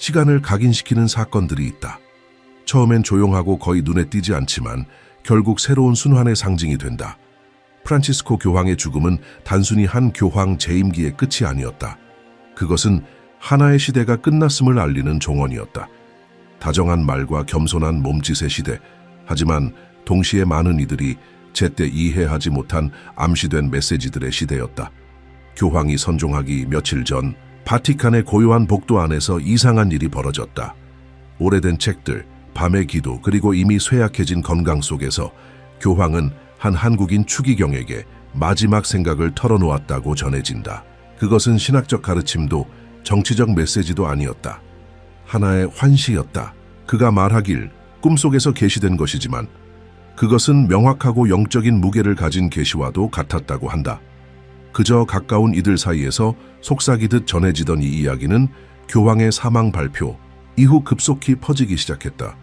시간을 각인시키는 사건들이 있다. 처음엔 조용하고 거의 눈에 띄지 않지만 결국 새로운 순환의 상징이 된다. 프란치스코 교황의 죽음은 단순히 한 교황 재임기의 끝이 아니었다. 그것은 하나의 시대가 끝났음을 알리는 종언이었다. 다정한 말과 겸손한 몸짓의 시대. 하지만 동시에 많은 이들이 제때 이해하지 못한 암시된 메시지들의 시대였다. 교황이 선종하기 며칠 전 바티칸의 고요한 복도 안에서 이상한 일이 벌어졌다. 오래된 책들, 밤의 기도, 그리고 이미 쇠약해진 건강 속에서 교황은 한 한국인 추기경에게 마지막 생각을 털어놓았다고 전해진다. 그것은 신학적 가르침도 정치적 메시지도 아니었다. 하나의 환시였다. 그가 말하길 꿈속에서 계시된 것이지만 그것은 명확하고 영적인 무게를 가진 계시와도 같았다고 한다. 그저 가까운 이들 사이에서 속삭이듯 전해지던 이 이야기는 교황의 사망 발표 이후 급속히 퍼지기 시작했다.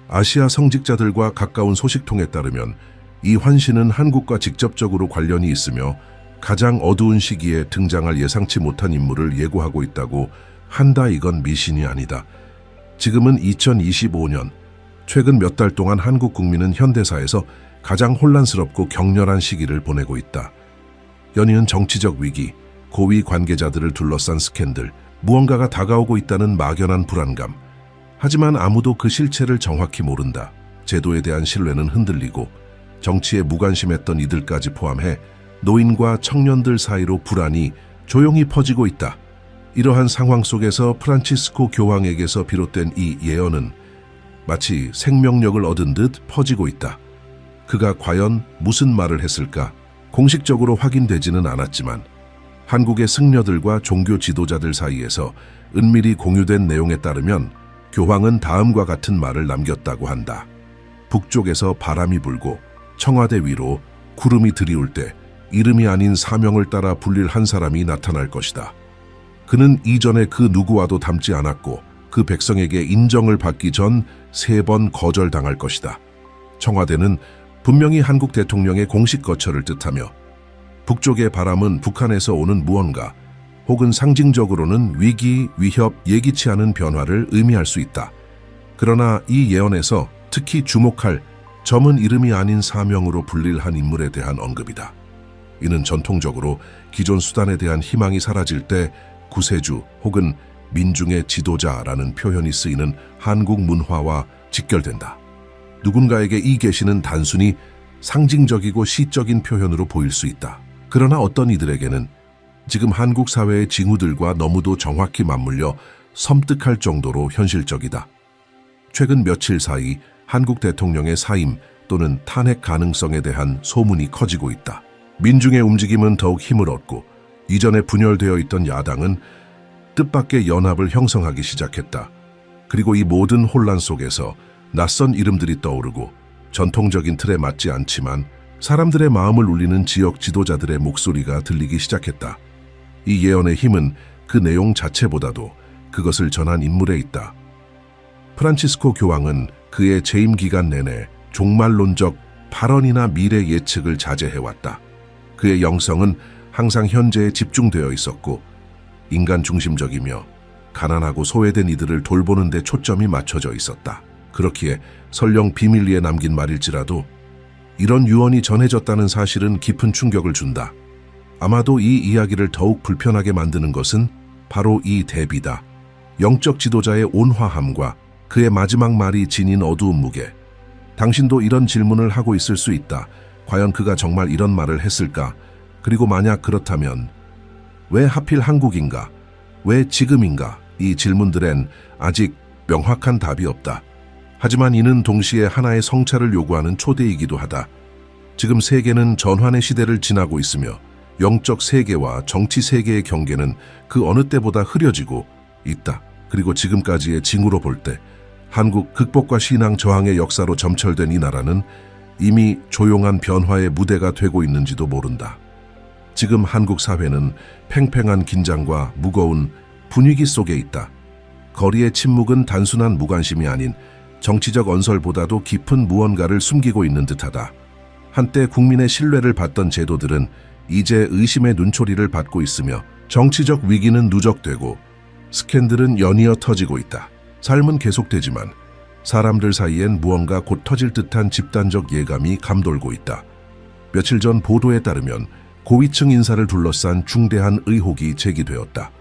아시아 성직자들과 가까운 소식통에 따르면 이 환시는 한국과 직접적으로 관련이 있으며 가장 어두운 시기에 등장할 예상치 못한 인물을 예고하고 있다고 한다. 이건 미신이 아니다. 지금은 2025년, 최근 몇 달 동안 한국 국민은 현대사에서 가장 혼란스럽고 격렬한 시기를 보내고 있다. 연이은 정치적 위기, 고위 관계자들을 둘러싼 스캔들, 무언가가 다가오고 있다는 막연한 불안감. 하지만 아무도 그 실체를 정확히 모른다. 제도에 대한 신뢰는 흔들리고 정치에 무관심했던 이들까지 포함해 노인과 청년들 사이로 불안이 조용히 퍼지고 있다. 이러한 상황 속에서 프란치스코 교황에게서 비롯된 이 예언은 마치 생명력을 얻은 듯 퍼지고 있다. 그가 과연 무슨 말을 했을까? 공식적으로 확인되지는 않았지만 한국의 승려들과 종교 지도자들 사이에서 은밀히 공유된 내용에 따르면 교황은 다음과 같은 말을 남겼다고 한다. 북쪽에서 바람이 불고 청와대 위로 구름이 들이올 때 이름이 아닌 사명을 따라 불릴 한 사람이 나타날 것이다. 그는 이전에 그 누구와도 닮지 않았고 그 백성에게 인정을 받기 전 3번 거절당할 것이다. 청와대는 분명히 한국 대통령의 공식 거처를 뜻하며 북쪽의 바람은 북한에서 오는 무언가 혹은 상징적으로는 위기, 위협, 예기치 않은 변화를 의미할 수 있다. 그러나 이 예언에서 특히 주목할 점은 이름이 아닌 사명으로 불릴 한 인물에 대한 언급이다. 이는 전통적으로 기존 수단에 대한 희망이 사라질 때 구세주 혹은 민중의 지도자라는 표현이 쓰이는 한국 문화와 직결된다. 누군가에게 이 계시는 단순히 상징적이고 시적인 표현으로 보일 수 있다. 그러나 어떤 이들에게는 지금 한국 사회의 징후들과 너무도 정확히 맞물려 섬뜩할 정도로 현실적이다. 최근 며칠 사이 한국 대통령의 사임 또는 탄핵 가능성에 대한 소문이 커지고 있다. 민중의 움직임은 더욱 힘을 얻고 이전에 분열되어 있던 야당은 뜻밖의 연합을 형성하기 시작했다. 그리고 이 모든 혼란 속에서 낯선 이름들이 떠오르고 전통적인 틀에 맞지 않지만 사람들의 마음을 울리는 지역 지도자들의 목소리가 들리기 시작했다. 이 예언의 힘은 그 내용 자체보다도 그것을 전한 인물에 있다. 프란치스코 교황은 그의 재임 기간 내내 종말론적 발언이나 미래 예측을 자제해왔다. 그의 영성은 항상 현재에 집중되어 있었고 인간 중심적이며 가난하고 소외된 이들을 돌보는 데 초점이 맞춰져 있었다. 그렇기에 설령 비밀리에 남긴 말일지라도 이런 유언이 전해졌다는 사실은 깊은 충격을 준다. 아마도 이 이야기를 더욱 불편하게 만드는 것은 바로 이 대비다. 영적 지도자의 온화함과 그의 마지막 말이 지닌 어두운 무게. 당신도 이런 질문을 하고 있을 수 있다. 과연 그가 정말 이런 말을 했을까? 그리고 만약 그렇다면 왜 하필 한국인가? 왜 지금인가? 이 질문들엔 아직 명확한 답이 없다. 하지만 이는 동시에 하나의 성찰을 요구하는 초대이기도 하다. 지금 세계는 전환의 시대를 지나고 있으며 영적 세계와 정치 세계의 경계는 그 어느 때보다 흐려지고 있다. 그리고 지금까지의 징후로 볼 때 한국 극복과 신앙 저항의 역사로 점철된 이 나라는 이미 조용한 변화의 무대가 되고 있는지도 모른다. 지금 한국 사회는 팽팽한 긴장과 무거운 분위기 속에 있다. 거리의 침묵은 단순한 무관심이 아닌 정치적 언설보다도 깊은 무언가를 숨기고 있는 듯하다. 한때 국민의 신뢰를 받던 제도들은 이제 의심의 눈초리를 받고 있으며 정치적 위기는 누적되고 스캔들은 연이어 터지고 있다. 삶은 계속되지만 사람들 사이엔 무언가 곧 터질 듯한 집단적 예감이 감돌고 있다. 며칠 전 보도에 따르면 고위층 인사를 둘러싼 중대한 의혹이 제기되었다.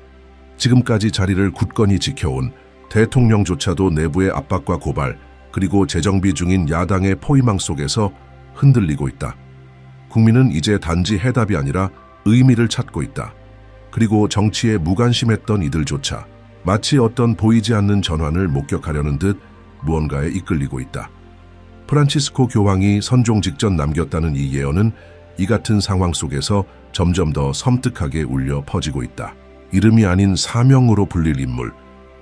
지금까지 자리를 굳건히 지켜온 대통령조차도 내부의 압박과 고발, 그리고 재정비 중인 야당의 포위망 속에서 흔들리고 있다. 국민은 이제 단지 해답이 아니라 의미를 찾고 있다. 그리고 정치에 무관심했던 이들조차 마치 어떤 보이지 않는 전환을 목격하려는 듯 무언가에 이끌리고 있다. 프란치스코 교황이 선종 직전 남겼다는 이 예언은 이 같은 상황 속에서 점점 더 섬뜩하게 울려 퍼지고 있다. 이름이 아닌 사명으로 불릴 인물,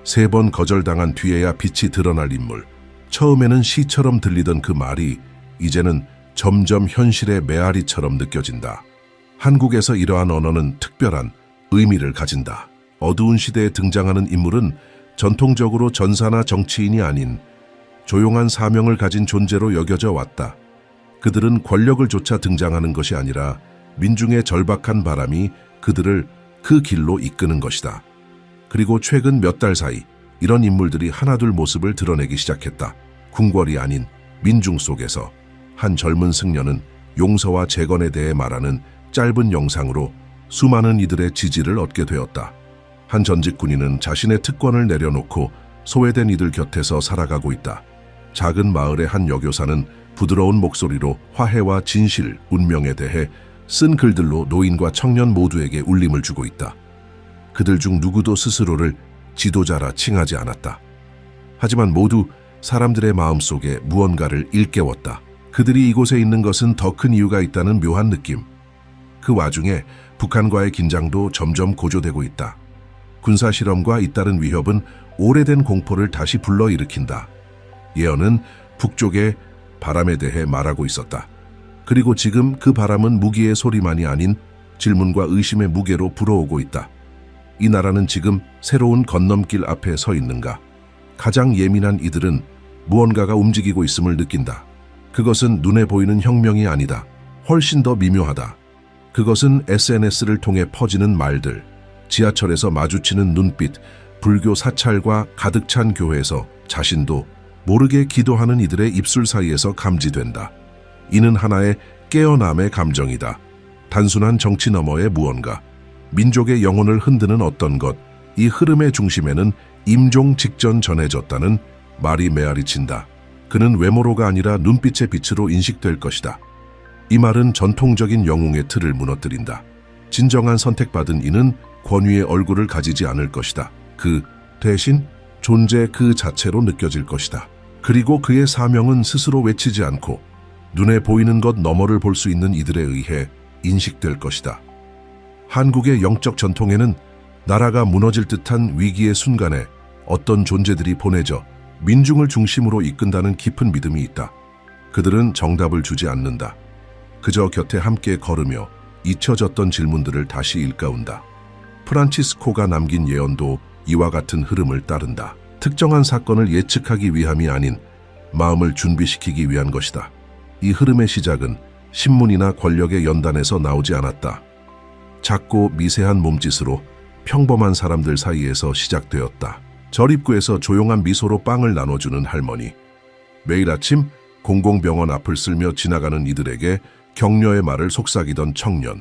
3번 거절당한 뒤에야 빛이 드러날 인물, 처음에는 시처럼 들리던 그 말이 이제는 점점 현실의 메아리처럼 느껴진다. 한국에서 이러한 언어는 특별한 의미를 가진다. 어두운 시대에 등장하는 인물은 전통적으로 전사나 정치인이 아닌 조용한 사명을 가진 존재로 여겨져 왔다. 그들은 권력을 쫓아 등장하는 것이 아니라 민중의 절박한 바람이 그들을 그 길로 이끄는 것이다. 그리고 최근 몇 달 사이 이런 인물들이 하나둘 모습을 드러내기 시작했다. 궁궐이 아닌 민중 속에서 한 젊은 승려는 용서와 재건에 대해 말하는 짧은 영상으로 수많은 이들의 지지를 얻게 되었다. 한 전직 군인은 자신의 특권을 내려놓고 소외된 이들 곁에서 살아가고 있다. 작은 마을의 한 여교사는 부드러운 목소리로 화해와 진실, 운명에 대해 쓴 글들로 노인과 청년 모두에게 울림을 주고 있다. 그들 중 누구도 스스로를 지도자라 칭하지 않았다. 하지만 모두 사람들의 마음속에 무언가를 일깨웠다. 그들이 이곳에 있는 것은 더 큰 이유가 있다는 묘한 느낌. 그 와중에 북한과의 긴장도 점점 고조되고 있다. 군사실험과 잇따른 위협은 오래된 공포를 다시 불러일으킨다. 예언은 북쪽의 바람에 대해 말하고 있었다. 그리고 지금 그 바람은 무기의 소리만이 아닌 질문과 의심의 무게로 불어오고 있다. 이 나라는 지금 새로운 건넘길 앞에 서 있는가? 가장 예민한 이들은 무언가가 움직이고 있음을 느낀다. 그것은 눈에 보이는 혁명이 아니다. 훨씬 더 미묘하다. 그것은 SNS를 통해 퍼지는 말들, 지하철에서 마주치는 눈빛, 불교 사찰과 가득 찬 교회에서 자신도 모르게 기도하는 이들의 입술 사이에서 감지된다. 이는 하나의 깨어남의 감정이다. 단순한 정치 너머의 무언가, 민족의 영혼을 흔드는 어떤 것, 이 흐름의 중심에는 임종 직전 전해졌다는 말이 메아리친다. 그는 외모로가 아니라 눈빛의 빛으로 인식될 것이다. 이 말은 전통적인 영웅의 틀을 무너뜨린다. 진정한 선택받은 이는 권위의 얼굴을 가지지 않을 것이다. 그 대신 존재 그 자체로 느껴질 것이다. 그리고 그의 사명은 스스로 외치지 않고 눈에 보이는 것 너머를 볼 수 있는 이들에 의해 인식될 것이다. 한국의 영적 전통에는 나라가 무너질 듯한 위기의 순간에 어떤 존재들이 보내져 민중을 중심으로 이끈다는 깊은 믿음이 있다. 그들은 정답을 주지 않는다. 그저 곁에 함께 걸으며 잊혀졌던 질문들을 다시 일깨운다. 프란치스코가 남긴 예언도 이와 같은 흐름을 따른다. 특정한 사건을 예측하기 위함이 아닌 마음을 준비시키기 위한 것이다. 이 흐름의 시작은 신문이나 권력의 연단에서 나오지 않았다. 작고 미세한 몸짓으로 평범한 사람들 사이에서 시작되었다. 절입구에서 조용한 미소로 빵을 나눠주는 할머니, 매일 아침 공공병원 앞을 쓸며 지나가는 이들에게 격려의 말을 속삭이던 청년,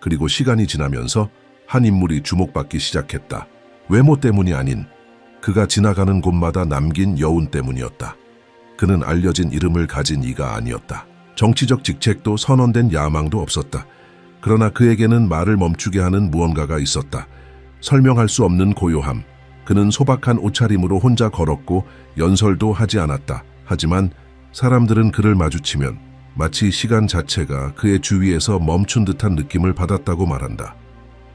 그리고 시간이 지나면서 한 인물이 주목받기 시작했다. 외모 때문이 아닌 그가 지나가는 곳마다 남긴 여운 때문이었다. 그는 알려진 이름을 가진 이가 아니었다. 정치적 직책도 선언된 야망도 없었다. 그러나 그에게는 말을 멈추게 하는 무언가가 있었다. 설명할 수 없는 고요함. 그는 소박한 옷차림으로 혼자 걸었고 연설도 하지 않았다. 하지만 사람들은 그를 마주치면 마치 시간 자체가 그의 주위에서 멈춘 듯한 느낌을 받았다고 말한다.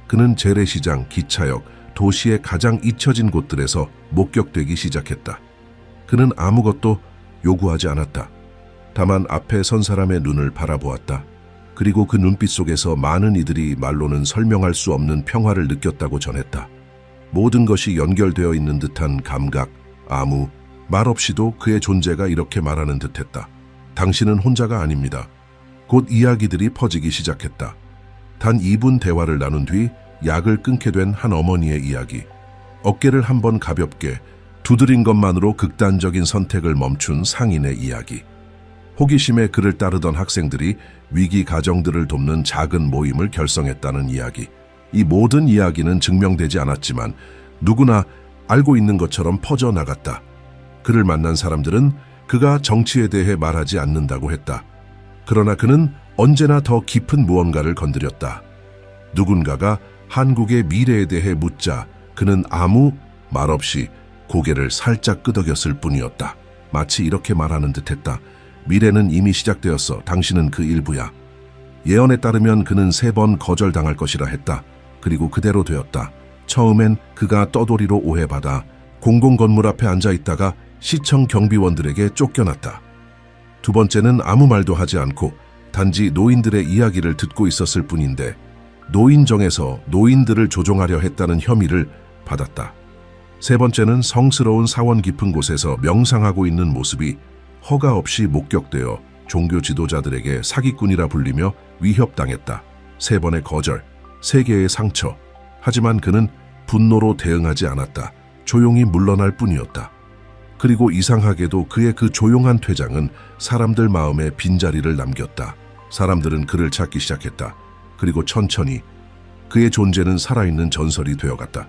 그는 재래시장, 기차역, 도시의 가장 잊혀진 곳들에서 목격되기 시작했다. 그는 아무것도 요구하지 않았다. 다만 앞에 선 사람의 눈을 바라보았다. 그리고 그 눈빛 속에서 많은 이들이 말로는 설명할 수 없는 평화를 느꼈다고 전했다. 모든 것이 연결되어 있는 듯한 감각, 아무 말 없이도 그의 존재가 이렇게 말하는 듯했다. 당신은 혼자가 아닙니다. 곧 이야기들이 퍼지기 시작했다. 단 2분 대화를 나눈 뒤 약을 끊게 된 한 어머니의 이야기. 어깨를 한번 가볍게 두드린 것만으로 극단적인 선택을 멈춘 상인의 이야기. 호기심에 그를 따르던 학생들이 위기 가정들을 돕는 작은 모임을 결성했다는 이야기. 이 모든 이야기는 증명되지 않았지만 누구나 알고 있는 것처럼 퍼져나갔다. 그를 만난 사람들은 그가 정치에 대해 말하지 않는다고 했다. 그러나 그는 언제나 더 깊은 무언가를 건드렸다. 누군가가 한국의 미래에 대해 묻자 그는 아무 말 없이 고개를 살짝 끄덕였을 뿐이었다. 마치 이렇게 말하는 듯했다. 미래는 이미 시작되었어. 당신은 그 일부야. 예언에 따르면 그는 3번 거절당할 것이라 했다. 그리고 그대로 되었다. 처음엔 그가 떠돌이로 오해받아 공공건물 앞에 앉아 있다가 시청 경비원들에게 쫓겨났다. 2번째는 아무 말도 하지 않고 단지 노인들의 이야기를 듣고 있었을 뿐인데 노인정에서 노인들을 조종하려 했다는 혐의를 받았다. 3번째는 성스러운 사원 깊은 곳에서 명상하고 있는 모습이 허가 없이 목격되어 종교 지도자들에게 사기꾼이라 불리며 위협당했다. 3번의 거절, 3개의 상처. 하지만 그는 분노로 대응하지 않았다. 조용히 물러날 뿐이었다. 그리고 이상하게도 그의 그 조용한 퇴장은 사람들 마음에 빈자리를 남겼다. 사람들은 그를 찾기 시작했다. 그리고 천천히 그의 존재는 살아있는 전설이 되어갔다.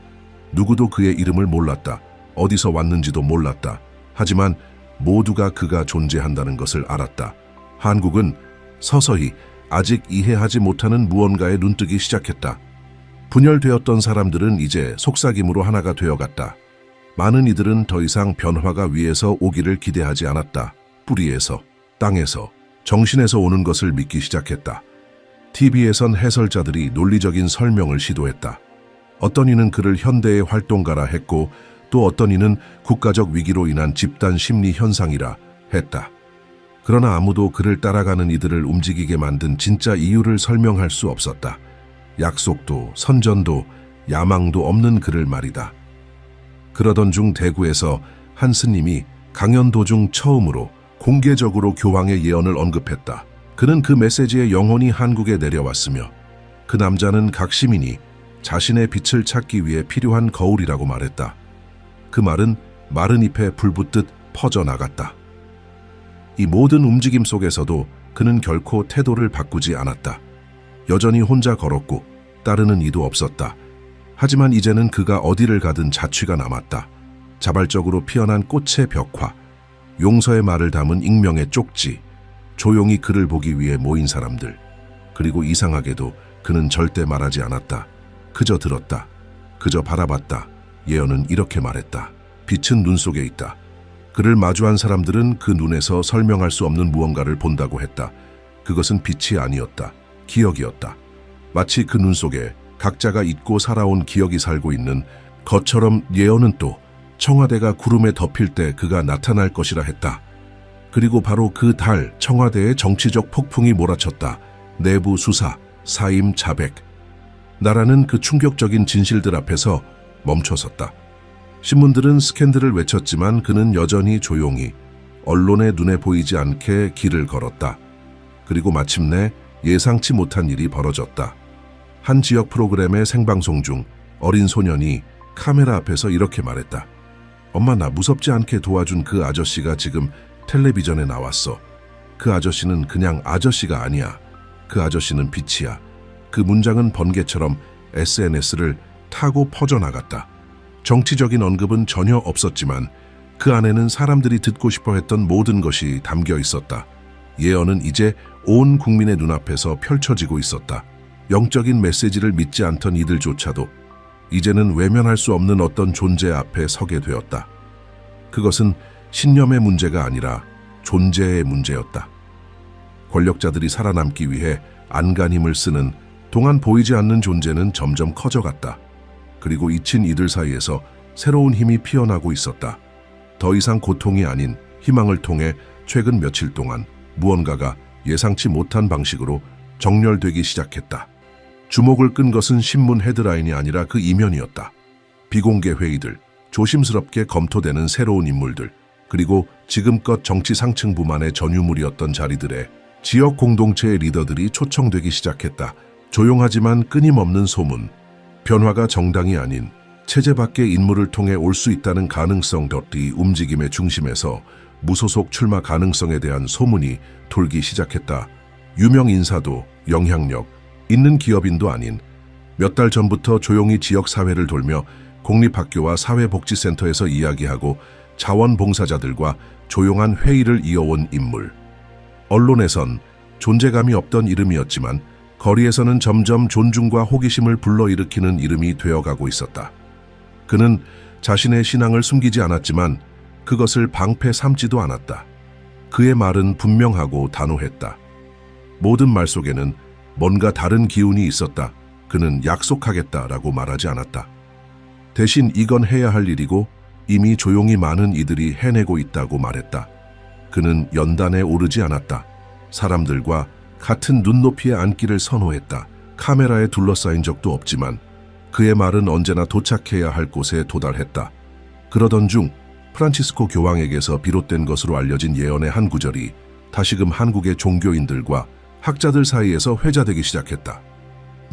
누구도 그의 이름을 몰랐다. 어디서 왔는지도 몰랐다. 하지만 모두가 그가 존재한다는 것을 알았다. 한국은 서서히 아직 이해하지 못하는 무언가에 눈뜨기 시작했다. 분열되었던 사람들은 이제 속삭임으로 하나가 되어갔다. 많은 이들은 더 이상 변화가 위에서 오기를 기대하지 않았다. 뿌리에서, 땅에서, 정신에서 오는 것을 믿기 시작했다. TV에선 해설자들이 논리적인 설명을 시도했다. 어떤 이는 그를 현대의 활동가라 했고 또 어떤 이는 국가적 위기로 인한 집단 심리 현상이라 했다. 그러나 아무도 그를 따라가는 이들을 움직이게 만든 진짜 이유를 설명할 수 없었다. 약속도 선전도 야망도 없는 그를 말이다. 그러던 중 대구에서 한 스님이 강연 도중 처음으로 공개적으로 교황의 예언을 언급했다. 그는 그 메시지에 영혼이 한국에 내려왔으며 그 남자는 각 시민이 자신의 빛을 찾기 위해 필요한 거울이라고 말했다. 그 말은 마른 잎에 불 붙듯 퍼져나갔다. 이 모든 움직임 속에서도 그는 결코 태도를 바꾸지 않았다. 여전히 혼자 걸었고 따르는 이도 없었다. 하지만 이제는 그가 어디를 가든 자취가 남았다. 자발적으로 피어난 꽃의 벽화, 용서의 말을 담은 익명의 쪽지, 조용히 그를 보기 위해 모인 사람들. 그리고 이상하게도 그는 절대 말하지 않았다. 그저 들었다. 그저 바라봤다. 예언은 이렇게 말했다. 빛은 눈 속에 있다. 그를 마주한 사람들은 그 눈에서 설명할 수 없는 무언가를 본다고 했다. 그것은 빛이 아니었다. 기억이었다. 마치 그 눈 속에 각자가 잊고 살아온 기억이 살고 있는 것처럼 예언은 또 청와대가 구름에 덮일 때 그가 나타날 것이라 했다. 그리고 바로 그 달 청와대에 정치적 폭풍이 몰아쳤다. 내부 수사, 사임 자백. 나라는 그 충격적인 진실들 앞에서 멈춰섰다. 신문들은 스캔들을 외쳤지만 그는 여전히 조용히 언론의 눈에 보이지 않게 길을 걸었다. 그리고 마침내 예상치 못한 일이 벌어졌다. 한 지역 프로그램의 생방송 중 어린 소년이 카메라 앞에서 이렇게 말했다. 엄마, 나 무섭지 않게 도와준 그 아저씨가 지금 텔레비전에 나왔어. 그 아저씨는 그냥 아저씨가 아니야. 그 아저씨는 빛이야. 그 문장은 번개처럼 SNS를 타고 퍼져나갔다. 정치적인 언급은 전혀 없었지만 그 안에는 사람들이 듣고 싶어 했던 모든 것이 담겨 있었다. 예언은 이제 온 국민의 눈앞에서 펼쳐지고 있었다. 영적인 메시지를 믿지 않던 이들조차도 이제는 외면할 수 없는 어떤 존재 앞에 서게 되었다. 그것은 신념의 문제가 아니라 존재의 문제였다. 권력자들이 살아남기 위해 안간 힘을 쓰는 동안 보이지 않는 존재는 점점 커져갔다. 그리고 잊힌 이들 사이에서 새로운 힘이 피어나고 있었다. 더 이상 고통이 아닌 희망을 통해 최근 며칠 동안 무언가가 예상치 못한 방식으로 정렬되기 시작했다. 주목을 끈 것은 신문 헤드라인이 아니라 그 이면이었다. 비공개 회의들, 조심스럽게 검토되는 새로운 인물들, 그리고 지금껏 정치 상층부만의 전유물이었던 자리들에 지역 공동체의 리더들이 초청되기 시작했다. 조용하지만 끊임없는 소문, 변화가 정당이 아닌 체제 밖의 인물을 통해 올 수 있다는 가능성들이 움직임의 중심에서 무소속 출마 가능성에 대한 소문이 돌기 시작했다. 유명 인사도 영향력 있는 기업인도 아닌 몇 달 전부터 조용히 지역 사회를 돌며 공립학교와 사회복지센터에서 이야기하고 자원봉사자들과 조용한 회의를 이어온 인물. 언론에선 존재감이 없던 이름이었지만 거리에서는 점점 존중과 호기심을 불러일으키는 이름이 되어가고 있었다. 그는 자신의 신앙을 숨기지 않았지만 그것을 방패 삼지도 않았다. 그의 말은 분명하고 단호했다. 모든 말 속에는 뭔가 다른 기운이 있었다. 그는 약속하겠다라고 말하지 않았다. 대신 이건 해야 할 일이고 이미 조용히 많은 이들이 해내고 있다고 말했다. 그는 연단에 오르지 않았다. 사람들과 같은 눈높이에 앉기를 선호했다. 카메라에 둘러싸인 적도 없지만 그의 말은 언제나 도착해야 할 곳에 도달했다. 그러던 중 프란치스코 교황에게서 비롯된 것으로 알려진 예언의 한 구절이 다시금 한국의 종교인들과 학자들 사이에서 회자되기 시작했다.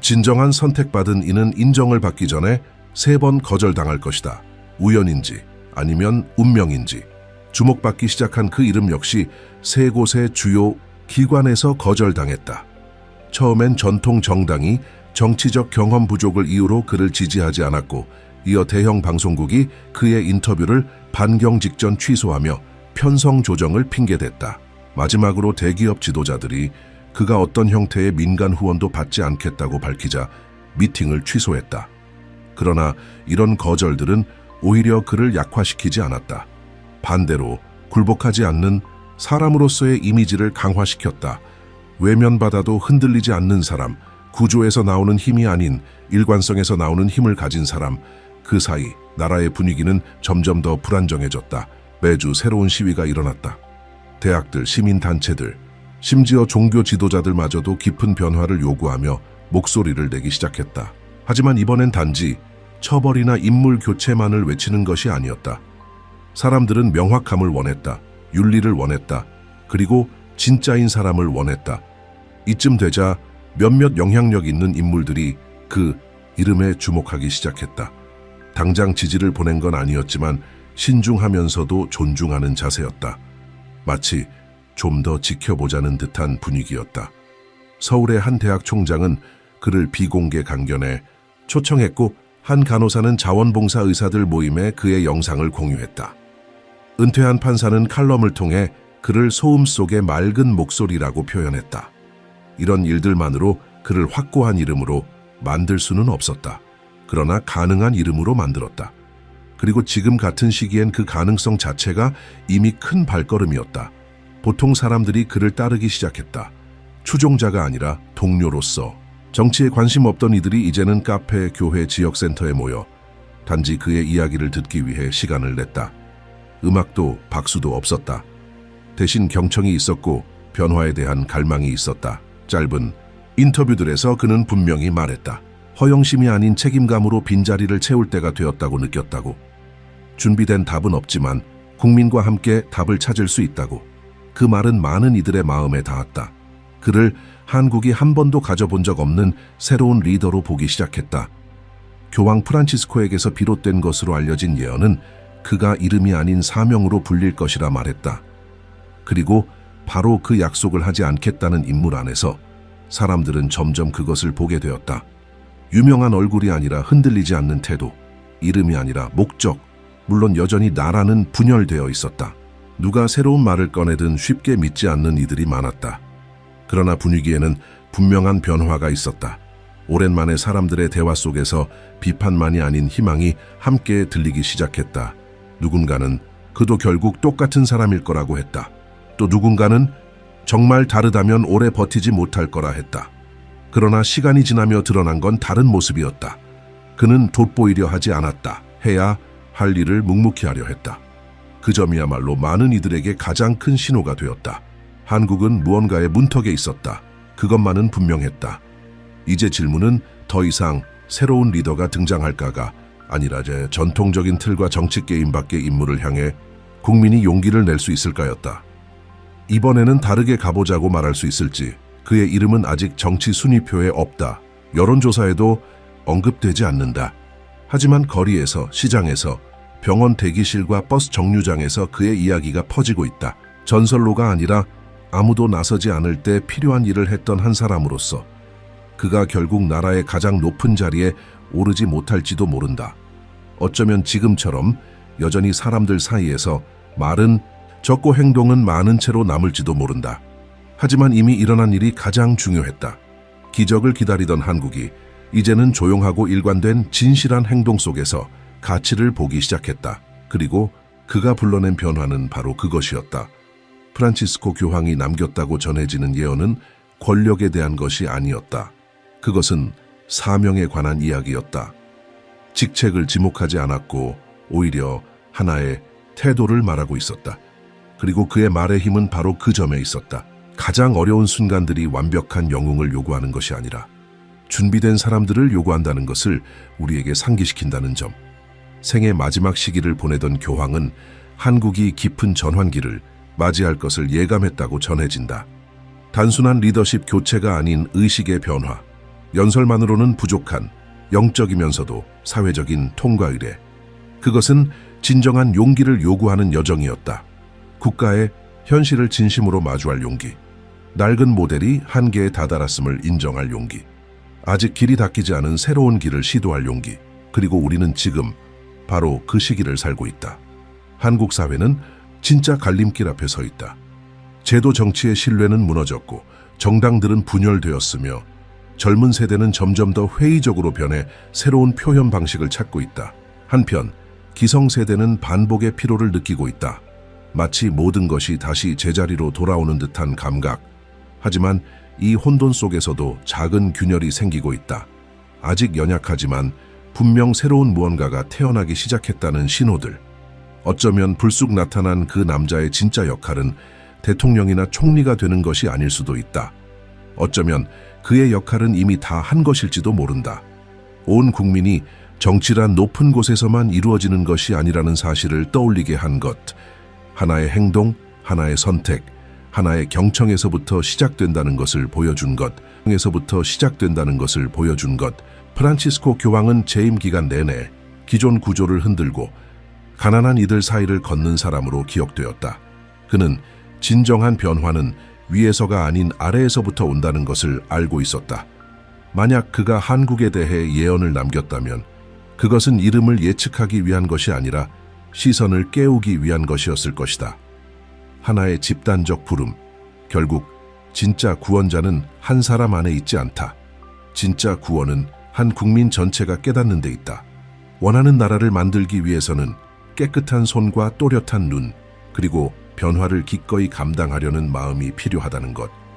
진정한 선택받은 이는 인정을 받기 전에 3번 거절당할 것이다. 우연인지 아니면 운명인지. 주목받기 시작한 그 이름 역시 3곳의 주요 기관에서 거절당했다. 처음엔 전통 정당이 정치적 경험 부족을 이유로 그를 지지하지 않았고 이어 대형 방송국이 그의 인터뷰를 반경 직전 취소하며 편성 조정을 핑계댔다. 마지막으로 대기업 지도자들이 그가 어떤 형태의 민간 후원도 받지 않겠다고 밝히자 미팅을 취소했다. 그러나 이런 거절들은 오히려 그를 약화시키지 않았다. 반대로 굴복하지 않는 사람으로서의 이미지를 강화시켰다. 외면받아도 흔들리지 않는 사람, 구조에서 나오는 힘이 아닌 일관성에서 나오는 힘을 가진 사람. 그 사이 나라의 분위기는 점점 더 불안정해졌다. 매주 새로운 시위가 일어났다. 대학들, 시민단체들, 심지어 종교 지도자들마저도 깊은 변화를 요구하며 목소리를 내기 시작했다. 하지만 이번엔 단지 처벌이나 인물 교체만을 외치는 것이 아니었다. 사람들은 명확함을 원했다. 윤리를 원했다. 그리고 진짜인 사람을 원했다. 이쯤 되자 몇몇 영향력 있는 인물들이 그 이름에 주목하기 시작했다. 당장 지지를 보낸 건 아니었지만 신중하면서도 존중하는 자세였다. 마치 좀 더 지켜보자는 듯한 분위기였다. 서울의 한 대학 총장은 그를 비공개 강연에 초청했고 한 간호사는 자원봉사 의사들 모임에 그의 영상을 공유했다. 은퇴한 판사는 칼럼을 통해 그를 소음 속의 맑은 목소리라고 표현했다. 이런 일들만으로 그를 확고한 이름으로 만들 수는 없었다. 그러나 가능한 이름으로 만들었다. 그리고 지금 같은 시기엔 그 가능성 자체가 이미 큰 발걸음이었다. 보통 사람들이 그를 따르기 시작했다. 추종자가 아니라 동료로서. 정치에 관심 없던 이들이 이제는 카페, 교회, 지역센터에 모여 단지 그의 이야기를 듣기 위해 시간을 냈다. 음악도 박수도 없었다. 대신 경청이 있었고 변화에 대한 갈망이 있었다. 짧은 인터뷰들에서 그는 분명히 말했다. 허영심이 아닌 책임감으로 빈자리를 채울 때가 되었다고 느꼈다고. 준비된 답은 없지만 국민과 함께 답을 찾을 수 있다고. 그 말은 많은 이들의 마음에 닿았다. 그를 한국이 한 번도 가져본 적 없는 새로운 리더로 보기 시작했다. 교황 프란치스코에게서 비롯된 것으로 알려진 예언은 그가 이름이 아닌 사명으로 불릴 것이라 말했다. 그리고 바로 그 약속을 하지 않겠다는 인물 안에서 사람들은 점점 그것을 보게 되었다. 유명한 얼굴이 아니라 흔들리지 않는 태도, 이름이 아니라 목적, 물론 여전히 나라는 분열되어 있었다. 누가 새로운 말을 꺼내든 쉽게 믿지 않는 이들이 많았다. 그러나 분위기에는 분명한 변화가 있었다. 오랜만에 사람들의 대화 속에서 비판만이 아닌 희망이 함께 들리기 시작했다. 누군가는 그도 결국 똑같은 사람일 거라고 했다. 또 누군가는 정말 다르다면 오래 버티지 못할 거라 했다. 그러나 시간이 지나며 드러난 건 다른 모습이었다. 그는 돋보이려 하지 않았다. 해야 할 일을 묵묵히 하려 했다. 그 점이야말로 많은 이들에게 가장 큰 신호가 되었다. 한국은 무언가의 문턱에 있었다. 그것만은 분명했다. 이제 질문은 더 이상 새로운 리더가 등장할까가 아니라 전통적인 틀과 정치 게임 밖의 인물을 향해 국민이 용기를 낼 수 있을까였다. 이번에는 다르게 가보자고 말할 수 있을지. 그의 이름은 아직 정치 순위표에 없다. 여론조사에도 언급되지 않는다. 하지만 거리에서, 시장에서, 병원 대기실과 버스 정류장에서 그의 이야기가 퍼지고 있다. 전설로가 아니라 아무도 나서지 않을 때 필요한 일을 했던 한 사람으로서 그가 결국 나라의 가장 높은 자리에 오르지 못할지도 모른다. 어쩌면 지금처럼 여전히 사람들 사이에서 말은 적고 행동은 많은 채로 남을지도 모른다. 하지만 이미 일어난 일이 가장 중요했다. 기적을 기다리던 한국이 이제는 조용하고 일관된 진실한 행동 속에서 가치를 보기 시작했다. 그리고 그가 불러낸 변화는 바로 그것이었다. 프란치스코 교황이 남겼다고 전해지는 예언은 권력에 대한 것이 아니었다. 그것은 사명에 관한 이야기였다. 직책을 지목하지 않았고 오히려 하나의 태도를 말하고 있었다. 그리고 그의 말의 힘은 바로 그 점에 있었다. 가장 어려운 순간들이 완벽한 영웅을 요구하는 것이 아니라 준비된 사람들을 요구한다는 것을 우리에게 상기시킨다는 점. 생의 마지막 시기를 보내던 교황은 한국이 깊은 전환기를 맞이할 것을 예감했다고 전해진다. 단순한 리더십 교체가 아닌 의식의 변화, 연설만으로는 부족한 영적이면서도 사회적인 통과 의례. 그것은 진정한 용기를 요구하는 여정이었다. 국가의 현실을 진심으로 마주할 용기, 낡은 모델이 한계에 다다랐음을 인정할 용기, 아직 길이 닦이지 않은 새로운 길을 시도할 용기, 그리고 우리는 지금 바로 그 시기를 살고 있다. 한국 사회는 진짜 갈림길 앞에 서 있다. 제도 정치의 신뢰는 무너졌고 정당들은 분열되었으며 젊은 세대는 점점 더 회의적으로 변해 새로운 표현 방식을 찾고 있다. 한편 기성세대는 반복의 피로를 느끼고 있다. 마치 모든 것이 다시 제자리로 돌아오는 듯한 감각. 하지만 이 혼돈 속에서도 작은 균열이 생기고 있다. 아직 연약하지만 분명 새로운 무언가가 태어나기 시작했다는 신호들. 어쩌면 불쑥 나타난 그 남자의 진짜 역할은 대통령이나 총리가 되는 것이 아닐 수도 있다. 어쩌면 그의 역할은 이미 다 한 것일지도 모른다. 온 국민이 정치란 높은 곳에서만 이루어지는 것이 아니라는 사실을 떠올리게 한 것. 하나의 행동, 하나의 선택, 하나의 경청에서부터 시작된다는 것을 보여준 것. 에서부터 시작된다는 것을 보여준 것. 프란치스코 교황은 재임 기간 내내 기존 구조를 흔들고 가난한 이들 사이를 걷는 사람으로 기억되었다. 그는 진정한 변화는 위에서가 아닌 아래에서부터 온다는 것을 알고 있었다. 만약 그가 한국에 대해 예언을 남겼다면 그것은 이름을 예측하기 위한 것이 아니라 시선을 깨우기 위한 것이었을 것이다. 하나의 집단적 부름. 결국 진짜 구원자는 한 사람 안에 있지 않다. 진짜 구원은 한 국민 전체가 깨닫는 데 있다. 원하는 나라를 만들기 위해서는 깨끗한 손과 또렷한 눈, 그리고 변화를 기꺼이 감당하려는 마음이 필요하다는 것.